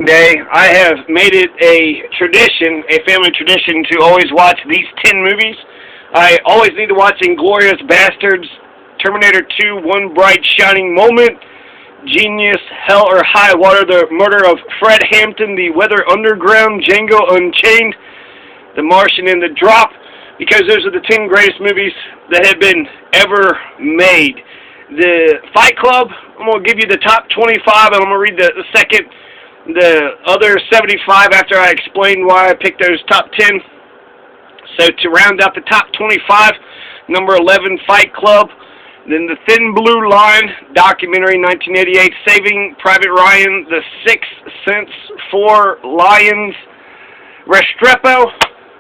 Day, I have made it a tradition, a family tradition, to always watch these 10 movies. I always need to watch Inglorious Basterds, Terminator 2, One Bright Shining Moment, Genuis, Hell or High Water, The Murder of Fred Hampton, The Weather Underground, Django Unchained, The Martian, and The Drop, because those are the 10 greatest movies that have been ever made. The Fight Club, I'm going to give you the top 25, and I'm going to read the other 75 after I explain why I picked those top 10. So to round out the top 25, number 11, Fight Club. Then The Thin Blue Line, documentary, 1988, Saving Private Ryan, The Sixth Sense, 4 Lions, Restrepo,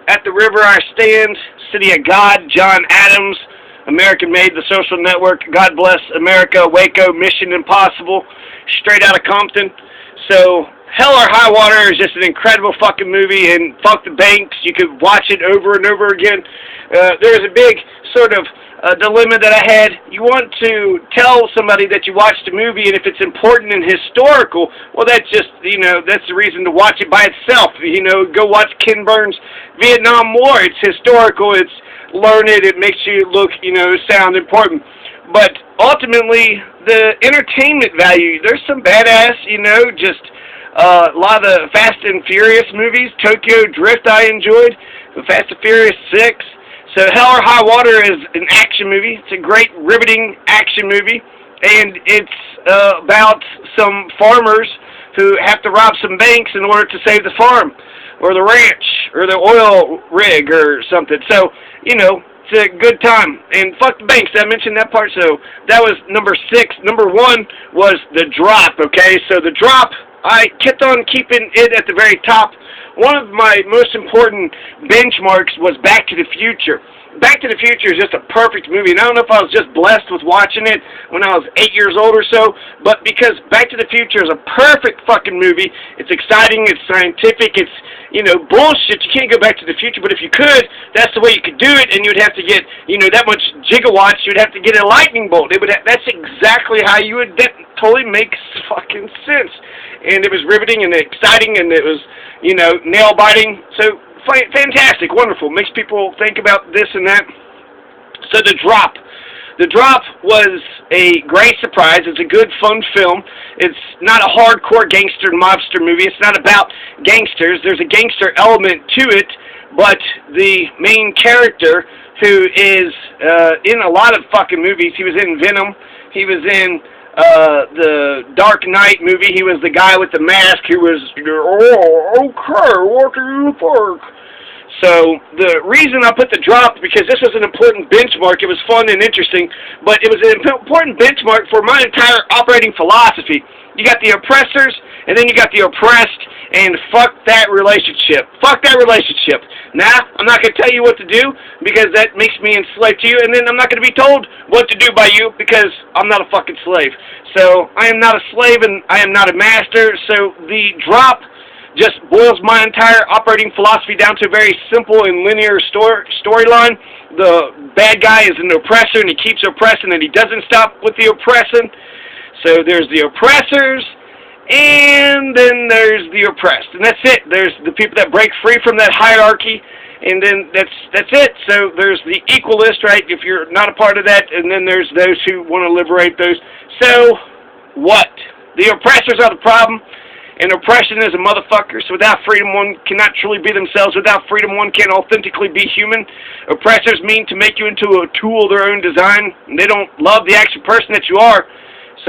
At the River I Stand, City of God, John Adams, American Made, The Social Network, God Bless America, Waco, Mission Impossible, Straight Outta Compton. So, Hell or High Water is just an incredible fucking movie, and fuck the banks, you could watch it over and over again. There was a big sort of dilemma that I had. You want to tell somebody that you watched a movie, and if it's important and historical, well, that's just, that's the reason to watch it by itself. Go watch Ken Burns' Vietnam War. It's historical, it's learned, it makes you look, sound important. But ultimately, the entertainment value, there's some badass, just a lot of the Fast and Furious movies. Tokyo Drift I enjoyed, the Fast and Furious 6. So Hell or High Water is an action movie. It's a great, riveting action movie. And it's about some farmers who have to rob some banks in order to save the farm, or the ranch, or the oil rig, or something. So, it's a good time. And fuck the banks. Did I mention that part? So that was number 6. Number 1 was The Drop, okay? So The Drop, I kept on keeping it at the very top. One of my most important benchmarks was Back to the Future. Back to the Future is just a perfect movie, and I don't know if I was just blessed with watching it when I was 8 years old or so, but because Back to the Future is a perfect fucking movie. It's exciting, it's scientific, it's, bullshit. You can't go back to the future, but if you could, that's the way you could do it, and you'd have to get, that much gigawatts, you'd have to get a lightning bolt. That's exactly how you would, that totally makes fucking sense. And it was riveting and exciting, and it was, nail-biting. So, fantastic, wonderful. Makes people think about this and that. So The Drop. The Drop was a great surprise. It's a good, fun film. It's not a hardcore gangster mobster movie. It's not about gangsters. There's a gangster element to it, but the main character, who is in a lot of fucking movies, he was in Venom, he was in the Dark Knight movie, he was the guy with the mask who was, okay, what do you think? So, the reason I put The Drop, because this was an important benchmark, it was fun and interesting, but it was an important benchmark for my entire operating philosophy. You got the oppressors, and then you got the oppressed, and fuck that relationship. Fuck that relationship. Now, I'm not going to tell you what to do, because that makes me enslaved to you, and then I'm not going to be told what to do by you, because I'm not a fucking slave. So, I am not a slave, and I am not a master, so The Drop just boils my entire operating philosophy down to a very simple and linear storyline. The bad guy is an oppressor, and he keeps oppressing, and he doesn't stop with the oppressing. So there's the oppressors, and then there's the oppressed, and that's it. There's the people that break free from that hierarchy, and then that's it. So there's the equalist, right, if you're not a part of that, and then there's those who want to liberate those. So what? The oppressors are the problem. And oppression is a motherfucker, so without freedom one cannot truly be themselves. Without freedom one can't authentically be human. Oppressors mean to make you into a tool of their own design, and they don't love the actual person that you are.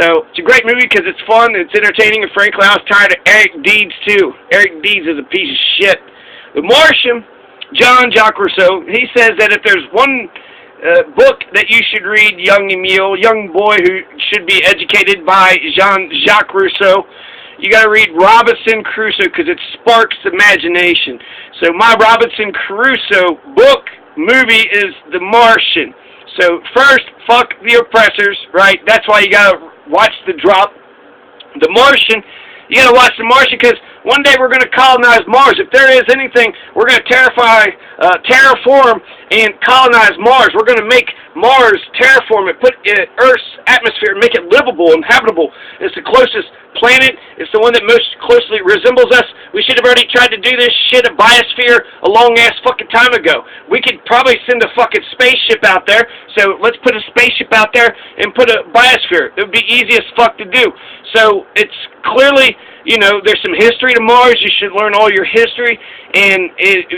So, it's a great movie because it's fun, it's entertaining, and frankly, I was tired of Eric Deeds too. Eric Deeds is a piece of shit. The Martian, Jacques Rousseau, he says that if there's one book that you should read, young Emile, young boy who should be educated by Jacques Rousseau, you got to read Robinson Crusoe because it sparks imagination. So my Robinson Crusoe book, movie is The Martian. So first, fuck the oppressors, right? That's why you got to watch The Drop. The Martian, you got to watch The Martian because one day we're going to colonize Mars. If there is anything, we're going to terraform and colonize Mars. We're going to make Mars, terraform it, put Earth's atmosphere, make it livable and habitable. It's the closest planet. It's the one that most closely resembles us. We should have already tried to do this shit, a biosphere, a long-ass fucking time ago. We could probably send a fucking spaceship out there, so let's put a spaceship out there and put a biosphere. It would be easy as fuck to do. So it's clearly, you know, there's some history to Mars. You should learn all your history, and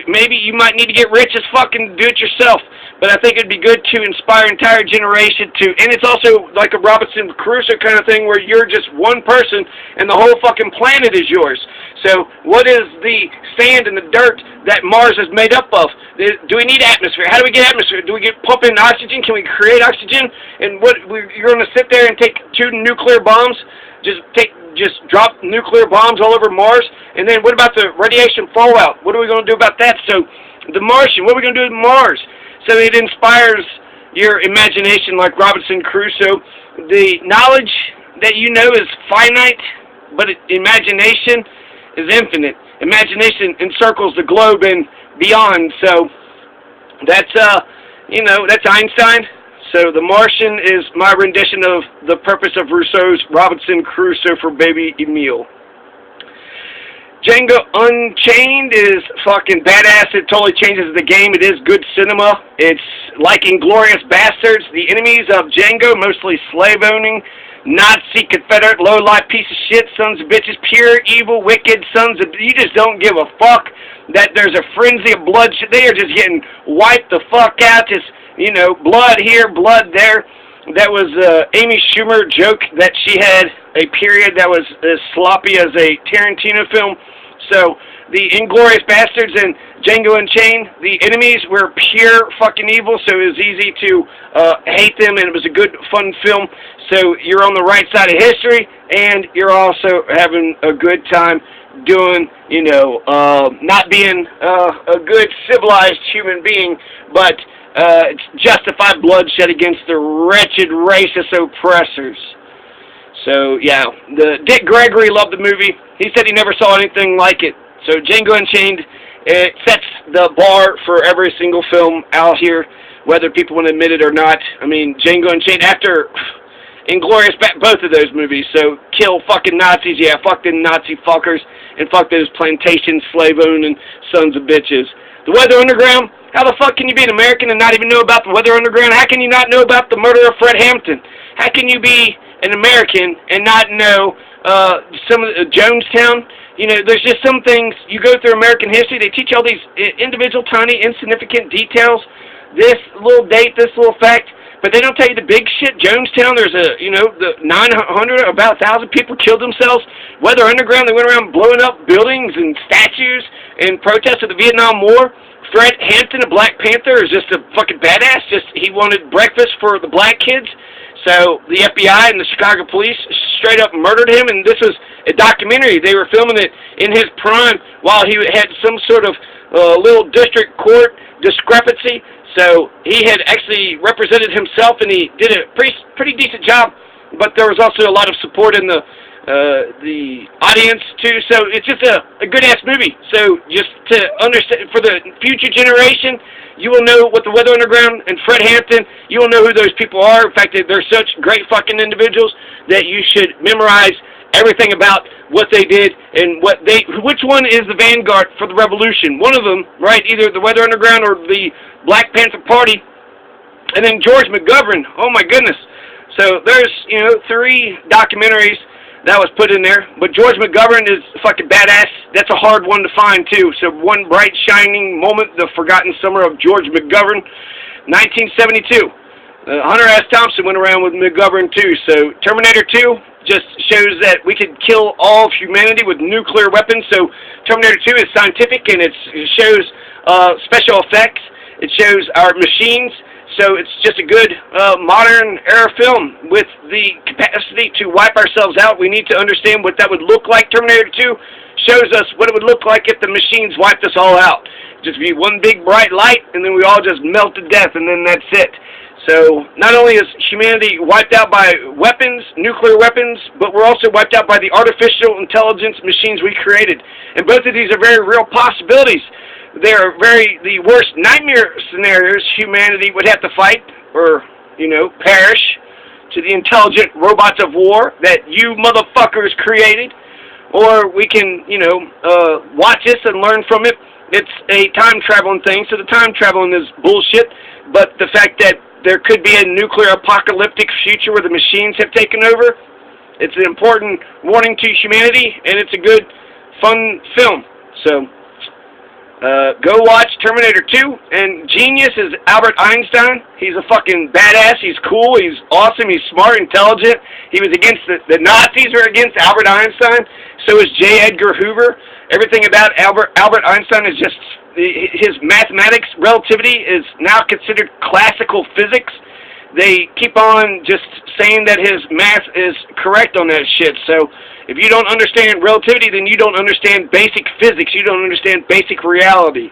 maybe you might need to get rich as fuck and do it yourself. But I think it'd be good to inspire an entire generation to, and it's also like a Robinson Crusoe kind of thing where you're just one person and the whole fucking planet is yours. So what is the sand and the dirt that Mars is made up of? Do we need atmosphere? How do we get atmosphere? Do we get pump in oxygen? Can we create oxygen? And you're going to sit there and take 2 nuclear bombs? Just drop nuclear bombs all over Mars? And then what about the radiation fallout? What are we going to do about that? So the Martian, what are we going to do with Mars? So it inspires your imagination like Robinson Crusoe. The knowledge that you know is finite, but imagination is infinite. Imagination encircles the globe and beyond. So that's, you know, that's Einstein. So The Martian is my rendition of the purpose of Rousseau's Robinson Crusoe for baby Emile. Django Unchained is fucking badass. It totally changes the game. It is good cinema. It's like Inglorious Basterds. The enemies of Django, mostly slave-owning, Nazi, Confederate, low-life piece of shit, sons of bitches, pure, evil, wicked sons of... You just don't give a fuck that there's a frenzy of bloodshed. They are just getting wiped the fuck out. Just, you know, blood here, blood there. That was Amy Schumer joke that she had a period that was as sloppy as a Tarantino film. So the Inglorious Basterds and Django Unchained, the enemies were pure fucking evil, so it was easy to hate them, and it was a good, fun film. So you're on the right side of history, and you're also having a good time doing, you know, not being a good civilized human being, but it's justified bloodshed against the wretched racist oppressors. So, yeah, Dick Gregory loved the movie. He said he never saw anything like it. So, Django Unchained, it sets the bar for every single film out here, whether people want to admit it or not. I mean, Django Unchained, after Inglorious, both of those movies. So, kill fucking Nazis, yeah, fuck them Nazi fuckers, and fuck those plantation slave-owning sons of bitches. The Weather Underground, how the fuck can you be an American and not even know about the Weather Underground? How can you not know about the murder of Fred Hampton? How can you be an American and not know some of Jonestown? You know, there's just some things, you go through American history, they teach all these individual, tiny, insignificant details, this little date, this little fact, but they don't tell you the big shit. Jonestown, there's you know, the 900, about 1,000 people killed themselves. Weather Underground, they went around blowing up buildings and statues in protest of the Vietnam War. Fred Hampton, a Black Panther, is just a fucking badass. He wanted breakfast for the black kids. So the FBI and the Chicago police straight up murdered him, and this was a documentary. They were filming it in his prime while he had some sort of little district court discrepancy. So he had actually represented himself, and he did a pretty decent job. But there was also a lot of support in the audience too. So it's just a good ass movie. So just to understand, for the future generation, you will know what the Weather Underground and Fred Hampton, you will know who those people are. In fact, they're such great fucking individuals that you should memorize everything about what they did and which one is the vanguard for the revolution. One of them, right, either the Weather Underground or the Black Panther Party. And then George McGovern, oh my goodness. So there's, you know, 3 documentaries that was put in there. But George McGovern is fucking badass. That's a hard one to find, too. So One Bright Shining Moment, The Forgotten Summer of George McGovern, 1972. Hunter S. Thompson went around with McGovern, too. So Terminator 2 just shows that we could kill all of humanity with nuclear weapons. So Terminator 2 is scientific, and it shows special effects. It shows our machines. So it's just a good modern era film with the capacity to wipe ourselves out. We need to understand what that would look like. Terminator 2 shows us what it would look like if the machines wiped us all out. Just be one big bright light, and then we all just melt to death, and then that's it. So not only is humanity wiped out by weapons, nuclear weapons, but we're also wiped out by the artificial intelligence machines we created. And both of these are very real possibilities. They are the worst nightmare scenarios humanity would have to fight, or, you know, perish to the intelligent robots of war that you motherfuckers created, or we can, you know, watch this and learn from it. It's a time-traveling thing, so the time-traveling is bullshit, but the fact that there could be a nuclear apocalyptic future where the machines have taken over, it's an important warning to humanity, and it's a good, fun film. So, go watch Terminator 2, and Genius is Albert Einstein. He's a fucking badass. He's cool. He's awesome. He's smart, intelligent. He was against the Nazis were against Albert Einstein. So is J. Edgar Hoover. Everything about Albert Einstein is just, his mathematics, relativity is now considered classical physics. They keep on just saying that his math is correct on that shit. So if you don't understand relativity, then you don't understand basic physics. You don't understand basic reality.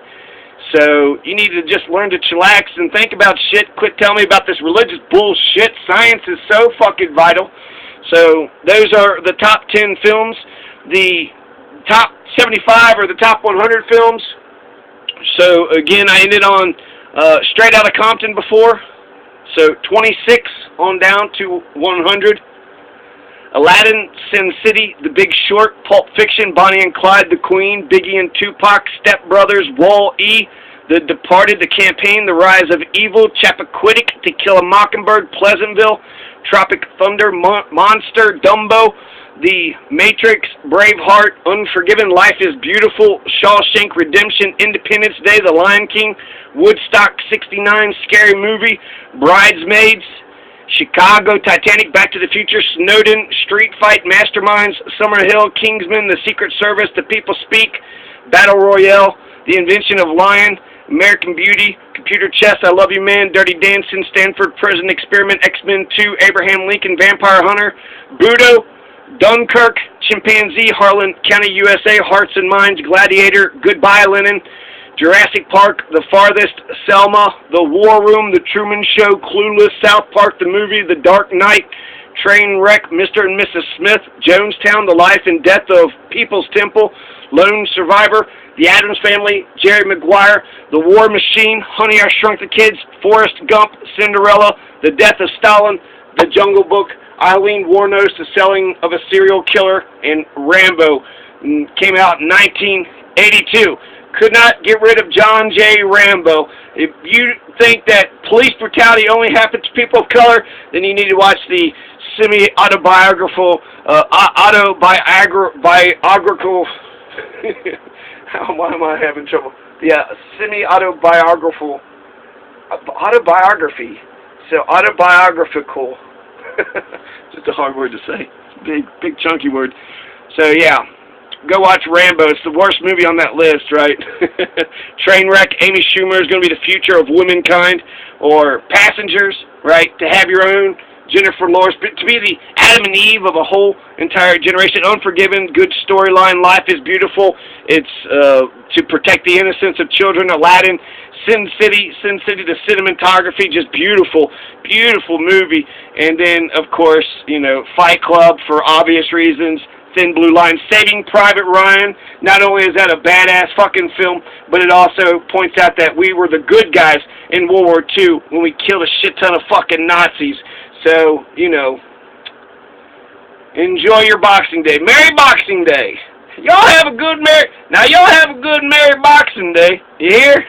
So you need to just learn to chillax and think about shit. Quit telling me about this religious bullshit. Science is so fucking vital. So those are the top 10 films. The top 75 are the top 100 films. So again, I ended on Straight Outta Compton before. So 26 on down to 100. Aladdin, Sin City, The Big Short, Pulp Fiction, Bonnie and Clyde, The Queen, Biggie and Tupac, Step Brothers, Wall-E, The Departed, The Campaign, The Rise of Evil, Chappaquiddick, To Kill a Mockingbird, Pleasantville, Tropic Thunder, Monster, Dumbo, The Matrix, Braveheart, Unforgiven, Life is Beautiful, Shawshank Redemption, Independence Day, The Lion King, Woodstock 69, Scary Movie, Bridesmaids, Chicago, Titanic, Back to the Future, Snowden, Street Fight, Masterminds, Summerhill, Kingsman, The Secret Service, The People Speak, Battle Royale, The Invention of Lion, American Beauty, Computer Chess, I Love You Man, Dirty Dancing, Stanford Prison Experiment, X-Men 2, Abraham Lincoln, Vampire Hunter, Budo, Dunkirk, Chimpanzee, Harlan County, USA, Hearts and Minds, Gladiator, Goodbye Lenin, Jurassic Park, The Farthest, Selma, The War Room, The Truman Show, Clueless, South Park, the movie, The Dark Knight, Trainwreck, Mr. and Mrs. Smith, Jonestown, The Life and Death of People's Temple, Lone Survivor, The Addams Family, Jerry Maguire, The War Machine, Honey, I Shrunk the Kids, Forrest Gump, Cinderella, The Death of Stalin, The Jungle Book, Eileen Wuornos, The Selling of a Serial Killer, and Rambo. Came out in 1982. Could not get rid of John J. Rambo. If you think that police brutality only happens to people of color, then you need to watch the semi-autobiographical, autobiographical, why am I having trouble? Yeah, semi-autobiographical, autobiography. So, autobiographical. Just a hard word to say. Big chunky word. So, yeah. Go watch Rambo. It's the worst movie on that list, right? Trainwreck, Amy Schumer is going to be the future of womankind. Or Passengers, right? To Have Your Own, Jennifer Lawrence. To be the Adam and Eve of a whole entire generation. Unforgiven, good storyline. Life is Beautiful. It's to protect the innocence of children. Aladdin, Sin City, the cinematography, just beautiful, beautiful movie. And then, of course, you know, Fight Club for obvious reasons. Thin Blue Line, Saving Private Ryan. Not only is that a badass fucking film, but it also points out that we were the good guys in World War II when we killed a shit ton of fucking Nazis. So, you know, enjoy your Boxing Day. Merry Boxing Day. Y'all have a good y'all have a good Merry Boxing Day. You hear?